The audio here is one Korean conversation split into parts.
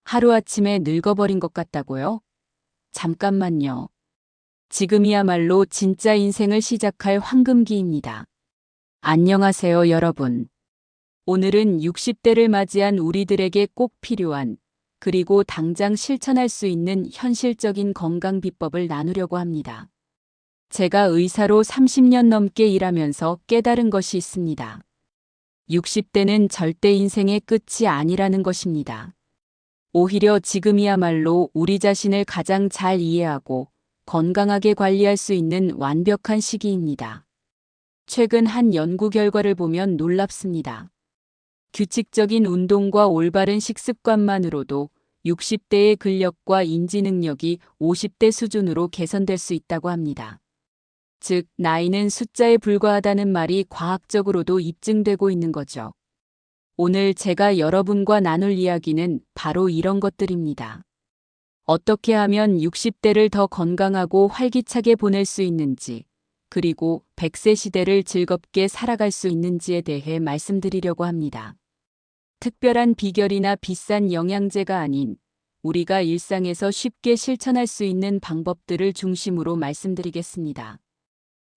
하루아침에 늙어버린 것 같다고요? 잠깐만요. 지금이야말로 진짜 인생을 시작할 황금기입니다. 안녕하세요, 여러분. 오늘은 60대를 맞이한 우리들에게 꼭 필요한, 그리고 당장 실천할 수 있는 현실적인 건강 비법을 나누려고 합니다. 제가 의사로 30년 넘게 일하면서 깨달은 것이 있습니다. 60대는 절대 인생의 끝이 아니라는 것입니다. 오히려 지금이야말로 우리 자신을 가장 잘 이해하고 건강하게 관리할 수 있는 완벽한 시기입니다. 최근 한 연구 결과를 보면 놀랍습니다. 규칙적인 운동과 올바른 식습관만으로도 60대의 근력과 인지 능력이 50대 수준으로 개선될 수 있다고 합니다. 즉, 나이는 숫자에 불과하다는 말이 과학적으로도 입증되고 있는 거죠. 오늘 제가 여러분과 나눌 이야기는 바로 이런 것들입니다. 어떻게 하면 60대를 더 건강하고 활기차게 보낼 수 있는지, 그리고 100세 시대를 즐겁게 살아갈 수 있는지에 대해 말씀드리려고 합니다. 특별한 비결이나 비싼 영양제가 아닌 우리가 일상에서 쉽게 실천할 수 있는 방법들을 중심으로 말씀드리겠습니다.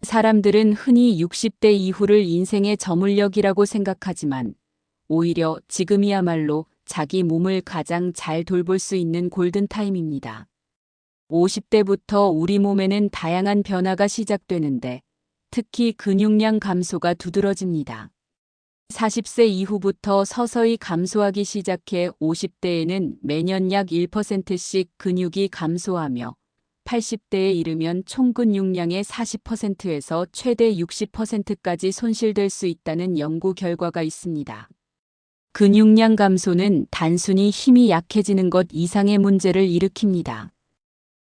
사람들은 흔히 60대 이후를 인생의 저물역이라고 생각하지만 오히려 지금이야말로 자기 몸을 가장 잘 돌볼 수 있는 골든타임입니다. 50대부터 우리 몸에는 다양한 변화가 시작되는데 특히 근육량 감소가 두드러집니다. 40세 이후부터 서서히 감소하기 시작해 50대에는 매년 약 1%씩 근육이 감소하며 80대에 이르면 총 근육량의 40%에서 최대 60%까지 손실될 수 있다는 연구 결과가 있습니다. 근육량 감소는 단순히 힘이 약해지는 것 이상의 문제를 일으킵니다.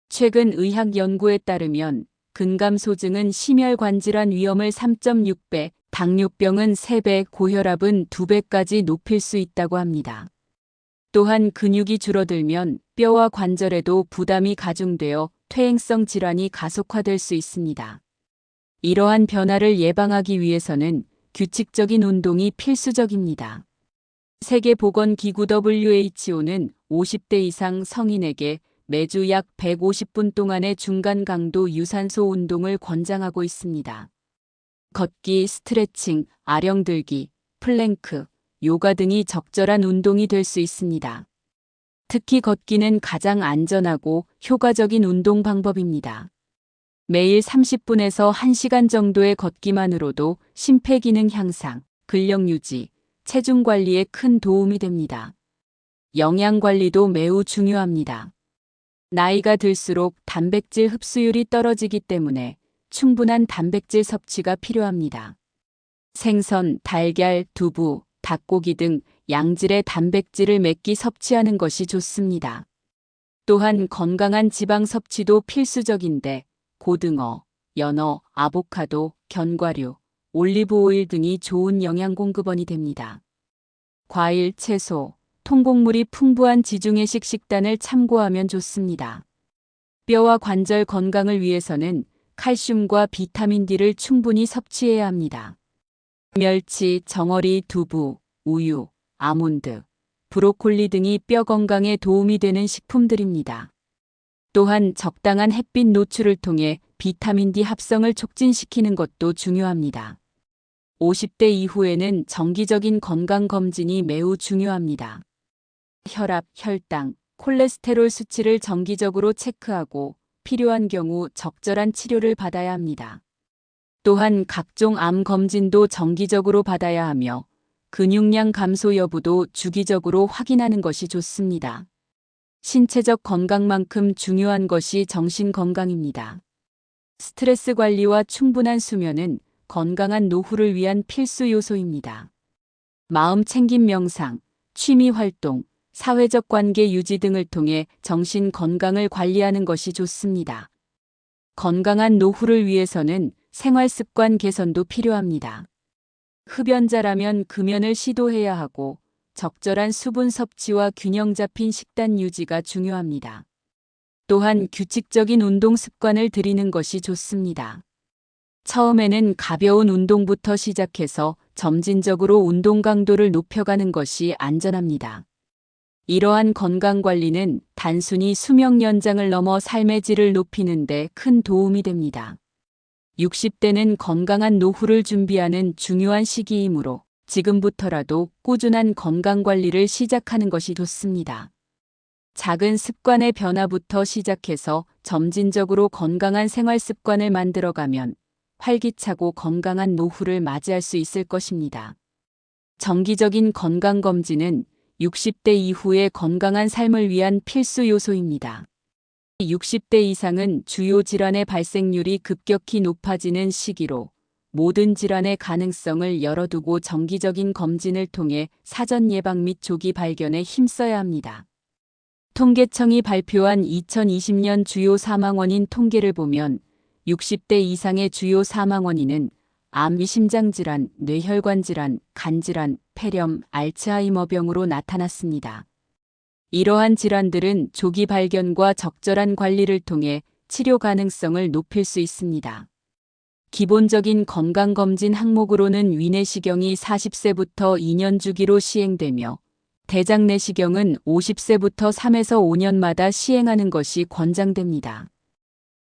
최근 의학 연구에 따르면 근감소증은 심혈관 질환 위험을 3.6배, 당뇨병은 3배, 고혈압은 2배까지 높일 수 있다고 합니다. 또한 근육이 줄어들면 뼈와 관절에도 부담이 가중되어 퇴행성 질환이 가속화될 수 있습니다. 이러한 변화를 예방하기 위해서는 규칙적인 운동이 필수적입니다. 세계보건기구 WHO는 50대 이상 성인에게 매주 약 150분 동안의 중간 강도 유산소 운동을 권장하고 있습니다. 걷기, 스트레칭, 아령들기, 플랭크, 요가 등이 적절한 운동이 될 수 있습니다. 특히 걷기는 가장 안전하고 효과적인 운동 방법입니다. 매일 30분에서 1시간 정도의 걷기만으로도 심폐기능 향상, 근력 유지, 체중 관리에 큰 도움이 됩니다. 영양 관리도 매우 중요합니다. 나이가 들수록 단백질 흡수율이 떨어지기 때문에 충분한 단백질 섭취가 필요합니다. 생선, 달걀, 두부, 닭고기 등 양질의 단백질을 몇 끼 섭취하는 것이 좋습니다. 또한 건강한 지방 섭취도 필수적인데 고등어, 연어, 아보카도, 견과류, 올리브오일 등이 좋은 영양 공급원이 됩니다. 과일, 채소, 통곡물이 풍부한 지중해식 식단을 참고하면 좋습니다. 뼈와 관절 건강을 위해서는 칼슘과 비타민 D를 충분히 섭취해야 합니다. 멸치, 정어리, 두부, 우유, 아몬드, 브로콜리 등이 뼈 건강에 도움이 되는 식품들입니다. 또한 적당한 햇빛 노출을 통해 비타민 D 합성을 촉진시키는 것도 중요합니다. 50대 이후에는 정기적인 건강검진이 매우 중요합니다. 혈압, 혈당, 콜레스테롤 수치를 정기적으로 체크하고 필요한 경우 적절한 치료를 받아야 합니다. 또한 각종 암 검진도 정기적으로 받아야 하며 근육량 감소 여부도 주기적으로 확인하는 것이 좋습니다. 신체적 건강만큼 중요한 것이 정신 건강입니다. 스트레스 관리와 충분한 수면은 건강한 노후를 위한 필수 요소입니다. 마음 챙김 명상, 취미 활동, 사회적 관계 유지 등을 통해 정신 건강을 관리하는 것이 좋습니다. 건강한 노후를 위해서는 생활 습관 개선도 필요합니다. 흡연자라면 금연을 시도해야 하고 적절한 수분 섭취와 균형 잡힌 식단 유지가 중요합니다. 또한 규칙적인 운동 습관을 들이는 것이 좋습니다. 처음에는 가벼운 운동부터 시작해서 점진적으로 운동 강도를 높여가는 것이 안전합니다. 이러한 건강관리는 단순히 수명 연장을 넘어 삶의 질을 높이는 데 큰 도움이 됩니다. 60대는 건강한 노후를 준비하는 중요한 시기이므로 지금부터라도 꾸준한 건강관리를 시작하는 것이 좋습니다. 작은 습관의 변화부터 시작해서 점진적으로 건강한 생활 습관을 만들어가면 활기차고 건강한 노후를 맞이할 수 있을 것입니다. 정기적인 건강검진은 60대 이후의 건강한 삶을 위한 필수 요소입니다. 60대 이상은 주요 질환의 발생률이 급격히 높아지는 시기로 모든 질환의 가능성을 열어두고 정기적인 검진을 통해 사전 예방 및 조기 발견에 힘써야 합니다. 통계청이 발표한 2020년 주요 사망원인 통계를 보면 60대 이상의 주요 사망원인은 암, 심장질환, 뇌혈관질환, 간질환, 폐렴, 알츠하이머병으로 나타났습니다. 이러한 질환들은 조기 발견과 적절한 관리를 통해 치료 가능성을 높일 수 있습니다. 기본적인 건강검진 항목으로는 위내시경이 40세부터 2년 주기로 시행되며 대장내시경은 50세부터 3에서 5년마다 시행하는 것이 권장됩니다.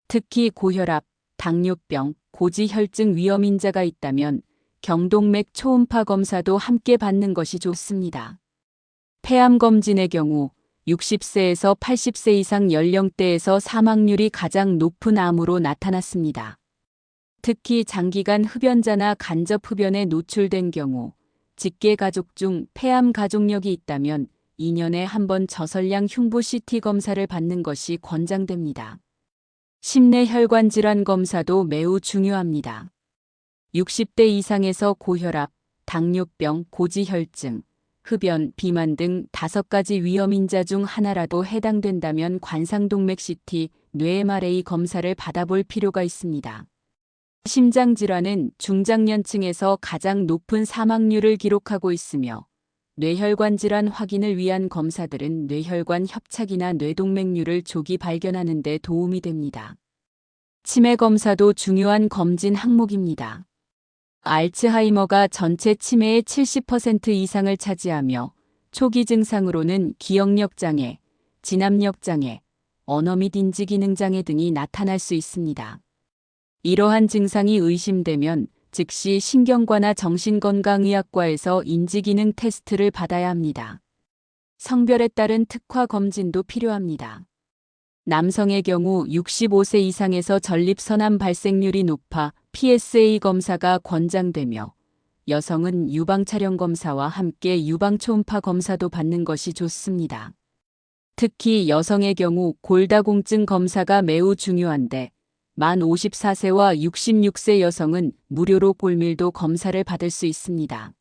특히 고혈압, 당뇨병, 고지혈증 위험인자가 있다면 경동맥 초음파 검사도 함께 받는 것이 좋습니다. 폐암 검진의 경우 60세에서 80세 이상 연령대에서 사망률이 가장 높은 암으로 나타났습니다. 특히 장기간 흡연자나 간접 흡연에 노출된 경우 직계 가족 중 폐암 가족력이 있다면 2년에 한 번 저설량 흉부 CT 검사를 받는 것이 권장됩니다. 심내 혈관 질환 검사도 매우 중요합니다. 60대 이상에서 고혈압, 당뇨병, 고지혈증, 흡연, 비만 등 5가지 위험인자 중 하나라도 해당된다면 관상동맥 CT, 뇌 MRA 검사를 받아볼 필요가 있습니다. 심장질환은 중장년층에서 가장 높은 사망률을 기록하고 있으며 뇌혈관 질환 확인을 위한 검사들은 뇌혈관 협착이나 뇌동맥류를 조기 발견하는 데 도움이 됩니다. 치매 검사도 중요한 검진 항목입니다. 알츠하이머가 전체 치매의 70% 이상을 차지하며 초기 증상으로는 기억력 장애, 진압력 장애, 언어 및 인지 기능 장애 등이 나타날 수 있습니다. 이러한 증상이 의심되면 즉시 신경과나 정신건강의학과에서 인지기능 테스트를 받아야 합니다. 성별에 따른 특화 검진도 필요합니다. 남성의 경우 65세 이상에서 전립선암 발생률이 높아 PSA 검사가 권장되며 여성은 유방촬영 검사와 함께 유방초음파 검사도 받는 것이 좋습니다. 특히 여성의 경우 골다공증 검사가 매우 중요한데 만 54세와 66세 여성은 무료로 골밀도 검사를 받을 수 있습니다.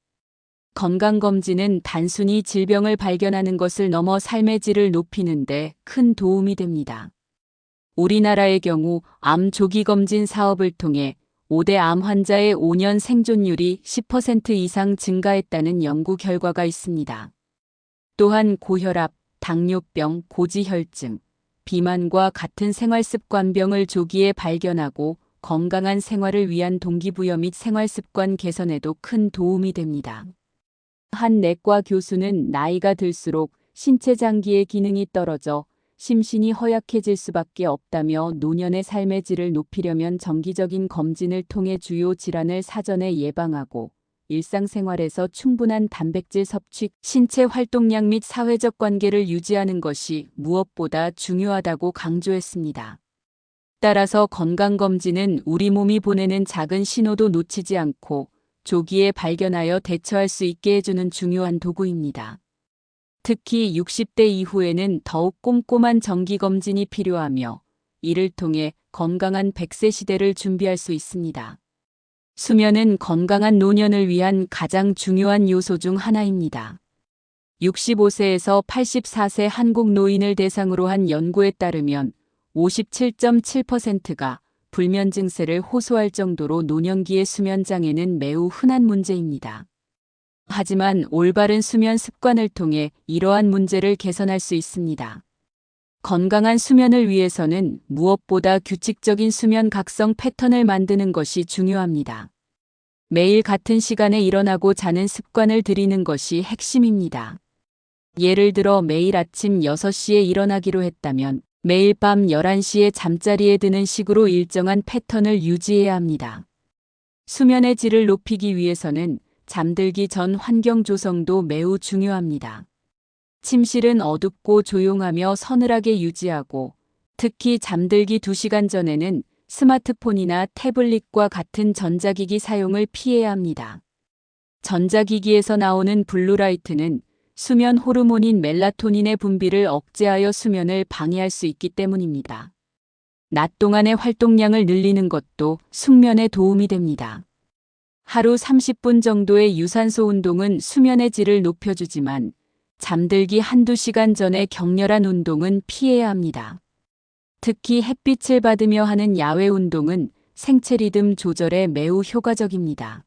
건강검진은 단순히 질병을 발견하는 것을 넘어 삶의 질을 높이는 데 큰 도움이 됩니다. 우리나라의 경우 암 조기검진 사업을 통해 5대 암 환자의 5년 생존율이 10% 이상 증가했다는 연구 결과가 있습니다. 또한 고혈압, 당뇨병, 고지혈증, 비만과 같은 생활습관병을 조기에 발견하고 건강한 생활을 위한 동기부여 및 생활습관 개선에도 큰 도움이 됩니다. 한 내과 교수는 나이가 들수록 신체 장기의 기능이 떨어져 심신이 허약해질 수밖에 없다며 노년의 삶의 질을 높이려면 정기적인 검진을 통해 주요 질환을 사전에 예방하고 일상생활에서 충분한 단백질 섭취, 신체 활동량 및 사회적 관계를 유지하는 것이 무엇보다 중요하다고 강조했습니다. 따라서 건강검진은 우리 몸이 보내는 작은 신호도 놓치지 않고 조기에 발견하여 대처할 수 있게 해주는 중요한 도구입니다. 특히 60대 이후에는 더욱 꼼꼼한 정기검진이 필요하며 이를 통해 건강한 100세 시대를 준비할 수 있습니다. 수면은 건강한 노년을 위한 가장 중요한 요소 중 하나입니다. 65세에서 84세 한국 노인을 대상으로 한 연구에 따르면 57.7%가 불면 증세를 호소할 정도로 노년기의 수면 장애는 매우 흔한 문제입니다. 하지만 올바른 수면 습관을 통해 이러한 문제를 개선할 수 있습니다. 건강한 수면을 위해서는 무엇보다 규칙적인 수면 각성 패턴을 만드는 것이 중요합니다. 매일 같은 시간에 일어나고 자는 습관을 들이는 것이 핵심입니다. 예를 들어 매일 아침 6시에 일어나기로 했다면 매일 밤 11시에 잠자리에 드는 식으로 일정한 패턴을 유지해야 합니다. 수면의 질을 높이기 위해서는 잠들기 전 환경 조성도 매우 중요합니다. 침실은 어둡고 조용하며 서늘하게 유지하고, 특히 잠들기 2시간 전에는 스마트폰이나 태블릿과 같은 전자기기 사용을 피해야 합니다. 전자기기에서 나오는 블루라이트는 수면 호르몬인 멜라토닌의 분비를 억제하여 수면을 방해할 수 있기 때문입니다. 낮 동안의 활동량을 늘리는 것도 숙면에 도움이 됩니다. 하루 30분 정도의 유산소 운동은 수면의 질을 높여주지만 잠들기 1~2시간 전에 격렬한 운동은 피해야 합니다. 특히 햇빛을 받으며 하는 야외 운동은 생체 리듬 조절에 매우 효과적입니다.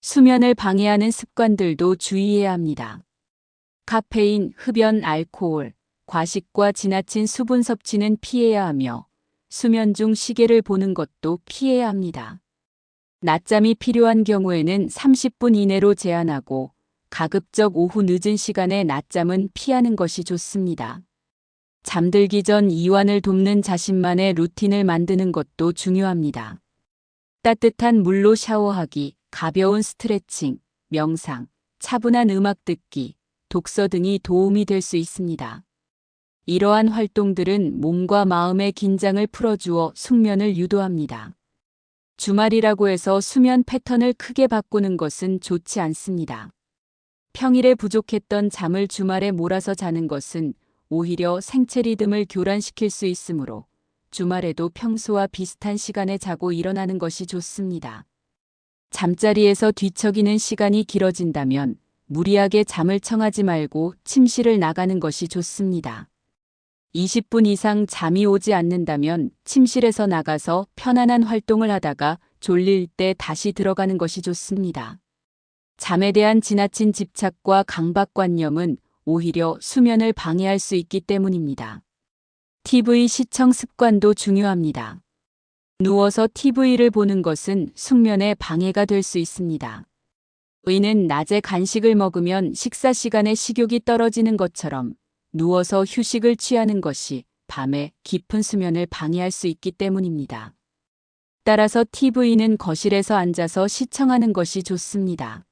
수면을 방해하는 습관들도 주의해야 합니다. 카페인, 흡연, 알코올, 과식과 지나친 수분 섭취는 피해야 하며 수면 중 시계를 보는 것도 피해야 합니다. 낮잠이 필요한 경우에는 30분 이내로 제한하고 가급적 오후 늦은 시간에 낮잠은 피하는 것이 좋습니다. 잠들기 전 이완을 돕는 자신만의 루틴을 만드는 것도 중요합니다. 따뜻한 물로 샤워하기, 가벼운 스트레칭, 명상, 차분한 음악 듣기, 독서 등이 도움이 될 수 있습니다. 이러한 활동들은 몸과 마음의 긴장을 풀어주어 숙면을 유도합니다. 주말이라고 해서 수면 패턴을 크게 바꾸는 것은 좋지 않습니다. 평일에 부족했던 잠을 주말에 몰아서 자는 것은 오히려 생체 리듬을 교란시킬 수 있으므로 주말에도 평소와 비슷한 시간에 자고 일어나는 것이 좋습니다. 잠자리에서 뒤척이는 시간이 길어진다면 무리하게 잠을 청하지 말고 침실을 나가는 것이 좋습니다. 20분 이상 잠이 오지 않는다면 침실에서 나가서 편안한 활동을 하다가 졸릴 때 다시 들어가는 것이 좋습니다. 잠에 대한 지나친 집착과 강박관념은 오히려 수면을 방해할 수 있기 때문입니다. TV 시청 습관도 중요합니다. 누워서 TV를 보는 것은 숙면에 방해가 될 수 있습니다. 의는 낮에 간식을 먹으면 식사 시간에 식욕이 떨어지는 것처럼 누워서 휴식을 취하는 것이 밤에 깊은 수면을 방해할 수 있기 때문입니다. 따라서 TV는 거실에서 앉아서 시청하는 것이 좋습니다.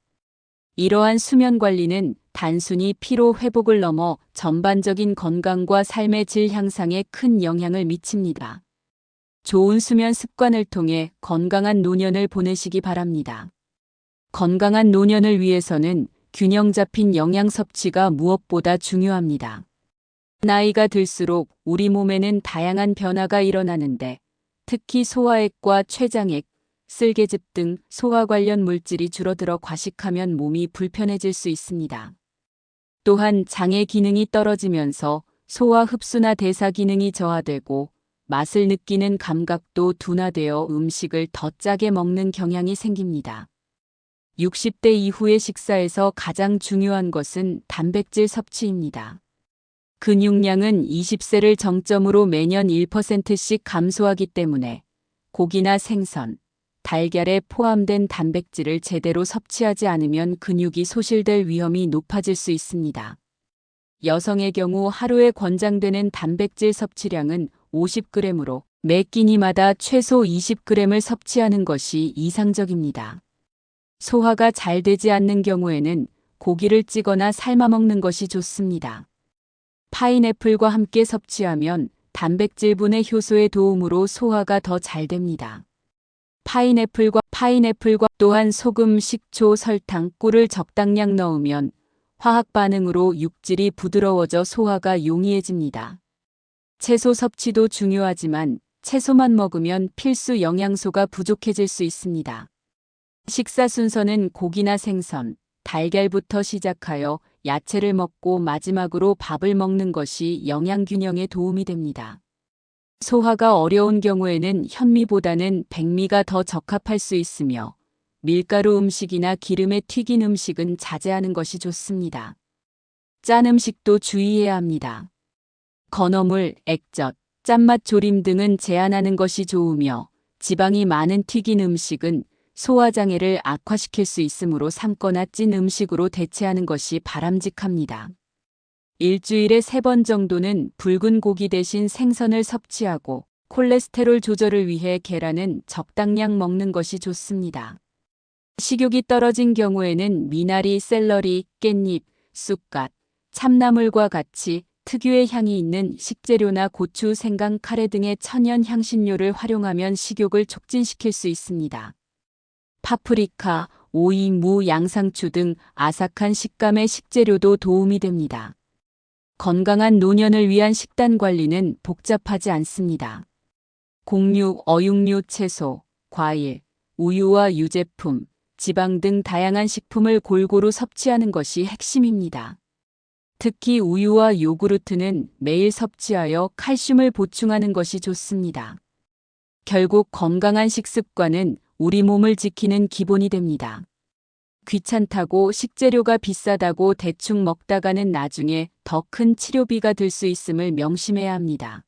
이러한 수면 관리는 단순히 피로 회복을 넘어 전반적인 건강과 삶의 질 향상에 큰 영향을 미칩니다. 좋은 수면 습관을 통해 건강한 노년을 보내시기 바랍니다. 건강한 노년을 위해서는 균형 잡힌 영양 섭취가 무엇보다 중요합니다. 나이가 들수록 우리 몸에는 다양한 변화가 일어나는데 특히 소화액과 췌장액, 쓸개즙 등 소화 관련 물질이 줄어들어 과식하면 몸이 불편해질 수 있습니다. 또한 장의 기능이 떨어지면서 소화 흡수나 대사 기능이 저하되고 맛을 느끼는 감각도 둔화되어 음식을 더 짜게 먹는 경향이 생깁니다. 60대 이후의 식사에서 가장 중요한 것은 단백질 섭취입니다. 근육량은 20세를 정점으로 매년 1%씩 감소하기 때문에 고기나 생선, 달걀에 포함된 단백질을 제대로 섭취하지 않으면 근육이 소실될 위험이 높아질 수 있습니다. 여성의 경우 하루에 권장되는 단백질 섭취량은 50g으로 매 끼니마다 최소 20g을 섭취하는 것이 이상적입니다. 소화가 잘 되지 않는 경우에는 고기를 찌거나 삶아 먹는 것이 좋습니다. 파인애플과 함께 섭취하면 단백질분해 효소의 도움으로 소화가 더 잘 됩니다. 파인애플과 또한 소금, 식초, 설탕, 꿀을 적당량 넣으면 화학 반응으로 육질이 부드러워져 소화가 용이해집니다. 채소 섭취도 중요하지만 채소만 먹으면 필수 영양소가 부족해질 수 있습니다. 식사 순서는 고기나 생선, 달걀부터 시작하여 야채를 먹고 마지막으로 밥을 먹는 것이 영양 균형에 도움이 됩니다. 소화가 어려운 경우에는 현미보다는 백미가 더 적합할 수 있으며 밀가루 음식이나 기름에 튀긴 음식은 자제하는 것이 좋습니다. 짠 음식도 주의해야 합니다. 건어물, 액젓, 짠맛 조림 등은 제한하는 것이 좋으며 지방이 많은 튀긴 음식은 소화장애를 악화시킬 수 있으므로 삶거나 찐 음식으로 대체하는 것이 바람직합니다. 일주일에 3번 정도는 붉은 고기 대신 생선을 섭취하고 콜레스테롤 조절을 위해 계란은 적당량 먹는 것이 좋습니다. 식욕이 떨어진 경우에는 미나리, 샐러리, 깻잎, 쑥갓, 참나물과 같이 특유의 향이 있는 식재료나 고추, 생강, 카레 등의 천연 향신료를 활용하면 식욕을 촉진시킬 수 있습니다. 파프리카, 오이, 무, 양상추 등 아삭한 식감의 식재료도 도움이 됩니다. 건강한 노년을 위한 식단 관리는 복잡하지 않습니다. 곡류, 어육류, 채소, 과일, 우유와 유제품, 지방 등 다양한 식품을 골고루 섭취하는 것이 핵심입니다. 특히 우유와 요구르트는 매일 섭취하여 칼슘을 보충하는 것이 좋습니다. 결국 건강한 식습관은 우리 몸을 지키는 기본이 됩니다. 귀찮다고 식재료가 비싸다고 대충 먹다가는 나중에 더 큰 치료비가 들 수 있음을 명심해야 합니다.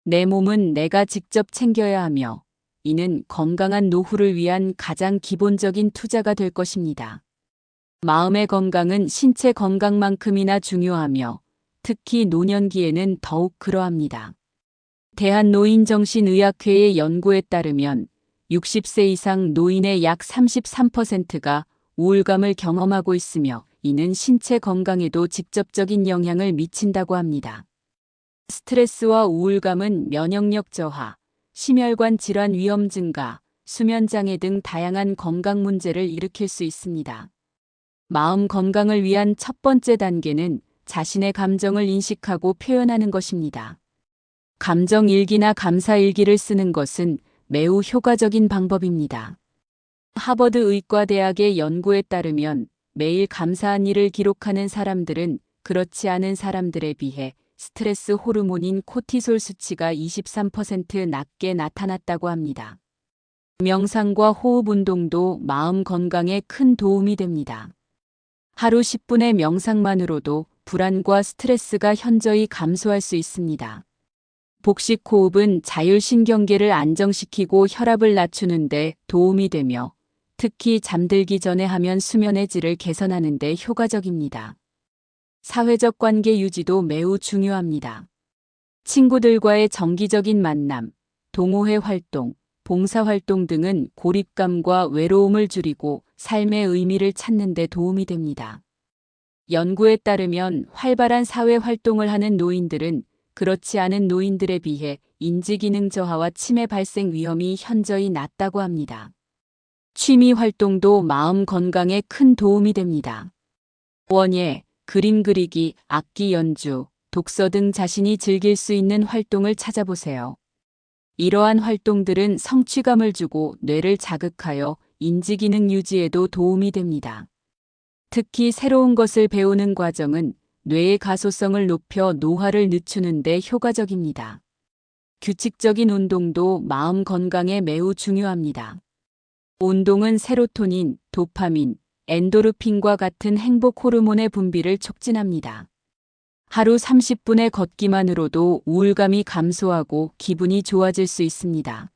내 몸은 내가 직접 챙겨야 하며 이는 건강한 노후를 위한 가장 기본적인 투자가 될 것입니다. 마음의 건강은 신체 건강만큼이나 중요하며 특히 노년기에는 더욱 그러합니다. 대한노인정신의학회의 연구에 따르면 60세 이상 노인의 약 33%가 우울감을 경험하고 있으며 이는 신체 건강에도 직접적인 영향을 미친다고 합니다. 스트레스와 우울감은 면역력 저하, 심혈관 질환 위험 증가, 수면 장애 등 다양한 건강 문제를 일으킬 수 있습니다. 마음 건강을 위한 첫 번째 단계는 자신의 감정을 인식하고 표현하는 것입니다. 감정 일기나 감사 일기를 쓰는 것은 매우 효과적인 방법입니다. 하버드 의과대학의 연구에 따르면 매일 감사한 일을 기록하는 사람들은 그렇지 않은 사람들에 비해 스트레스 호르몬인 코티솔 수치가 23% 낮게 나타났다고 합니다. 명상과 호흡 운동도 마음 건강에 큰 도움이 됩니다. 하루 10분의 명상만으로도 불안과 스트레스가 현저히 감소할 수 있습니다. 복식 호흡은 자율신경계를 안정시키고 혈압을 낮추는 데 도움이 되며 특히 잠들기 전에 하면 수면의 질을 개선하는 데 효과적입니다. 사회적 관계 유지도 매우 중요합니다. 친구들과의 정기적인 만남, 동호회 활동, 봉사활동 등은 고립감과 외로움을 줄이고 삶의 의미를 찾는 데 도움이 됩니다. 연구에 따르면 활발한 사회 활동을 하는 노인들은 그렇지 않은 노인들에 비해 인지기능 저하와 치매 발생 위험이 현저히 낮다고 합니다. 취미 활동도 마음 건강에 큰 도움이 됩니다. 원예, 그림 그리기, 악기 연주, 독서 등 자신이 즐길 수 있는 활동을 찾아보세요. 이러한 활동들은 성취감을 주고 뇌를 자극하여 인지기능 유지에도 도움이 됩니다. 특히 새로운 것을 배우는 과정은 뇌의 가소성을 높여 노화를 늦추는 데 효과적입니다. 규칙적인 운동도 마음 건강에 매우 중요합니다. 운동은 세로토닌, 도파민, 엔도르핀과 같은 행복 호르몬의 분비를 촉진합니다. 하루 30분의 걷기만으로도 우울감이 감소하고 기분이 좋아질 수 있습니다.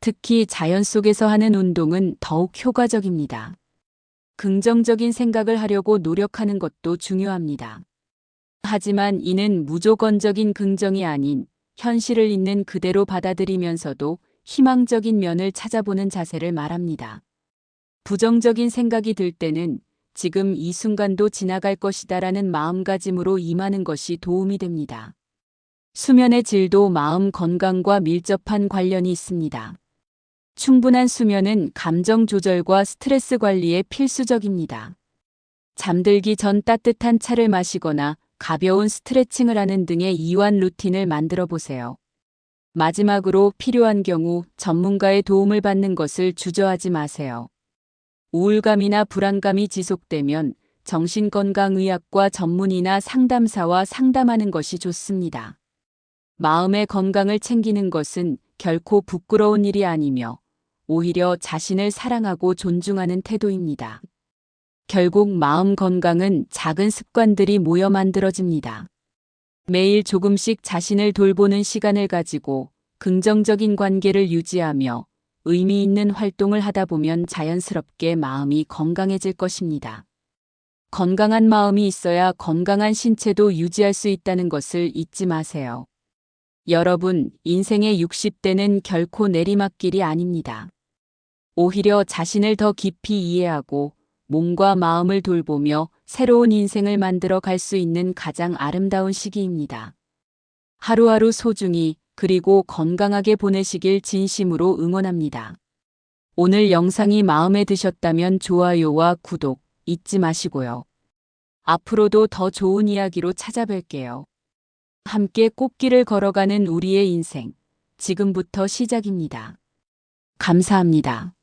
특히 자연 속에서 하는 운동은 더욱 효과적입니다. 긍정적인 생각을 하려고 노력하는 것도 중요합니다. 하지만 이는 무조건적인 긍정이 아닌 현실을 있는 그대로 받아들이면서도 희망적인 면을 찾아보는 자세를 말합니다. 부정적인 생각이 들 때는 지금 이 순간도 지나갈 것이다라는 마음가짐으로 임하는 것이 도움이 됩니다. 수면의 질도 마음 건강과 밀접한 관련이 있습니다. 충분한 수면은 감정 조절과 스트레스 관리에 필수적입니다. 잠들기 전 따뜻한 차를 마시거나 가벼운 스트레칭을 하는 등의 이완 루틴을 만들어 보세요. 마지막으로 필요한 경우 전문가의 도움을 받는 것을 주저하지 마세요. 우울감이나 불안감이 지속되면 정신건강의학과 전문의나 상담사와 상담하는 것이 좋습니다. 마음의 건강을 챙기는 것은 결코 부끄러운 일이 아니며 오히려 자신을 사랑하고 존중하는 태도입니다. 결국 마음 건강은 작은 습관들이 모여 만들어집니다. 매일 조금씩 자신을 돌보는 시간을 가지고 긍정적인 관계를 유지하며 의미 있는 활동을 하다 보면 자연스럽게 마음이 건강해질 것입니다. 건강한 마음이 있어야 건강한 신체도 유지할 수 있다는 것을 잊지 마세요. 여러분, 인생의 60대는 결코 내리막길이 아닙니다. 오히려 자신을 더 깊이 이해하고 몸과 마음을 돌보며 새로운 인생을 만들어 갈 수 있는 가장 아름다운 시기입니다. 하루하루 소중히 그리고 건강하게 보내시길 진심으로 응원합니다. 오늘 영상이 마음에 드셨다면 좋아요와 구독 잊지 마시고요. 앞으로도 더 좋은 이야기로 찾아뵐게요. 함께 꽃길을 걸어가는 우리의 인생, 지금부터 시작입니다. 감사합니다.